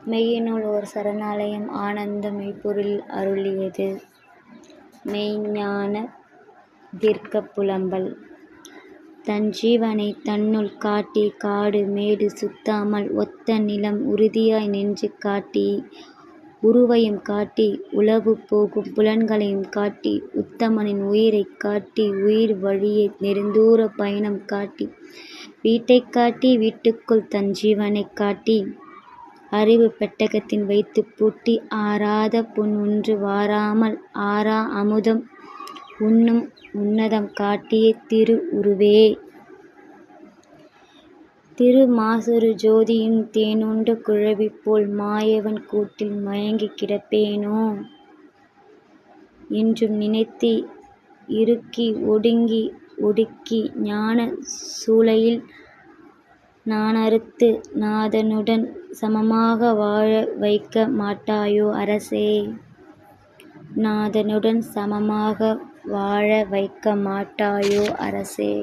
மெய்யினுள் ஓர் சரணாலயம் ஆனந்த மெய்ப்பொருளில் அருளியது. மெய்ஞ்ஞான தீர்க்கப் புலம்பல். தன்ஜீவனைத் தன்னுள் காட்டி காடு மேடு சுத்தாமல் ஒத்த நிலம் உறுதியாய் நின்று காட்டி உருவையும் காட்டி உலவு போகும் புலன்களையும் காட்டி உத்தமனின் உயிரைக் காட்டி உயிர் வழியே நெடுந்தூரப் பயணம் காட்டி வீட்டைக் காட்டி வீட்டுக்குள் தன்ஜீவனைக் காட்டி அறிவு பெட்டகத்தில் வைத்துப் பூட்டி ஆராத புண் ஒன்று வாராமல் ஆரா அமுதம் உண்ணும் உன்னதம் காட்டிய திரு உருவே. திரு மாசறு ஜோதியும் தேனுண்ட குழவிபோல் மாயவன் கூட்டில் மயங்கிக் கிடப்பேனோ என்றும் நினைத்து இறுக்கி ஒடுங்கி ஒடுக்கி ஞானச் சூளையில் நானறுத்து நாதனுடன் சமமாக வாழ வைக்க மாட்டாயோ அரசே. நாதனுடன் சமமாக வாழ வைக்க மாட்டாயோ அரசே.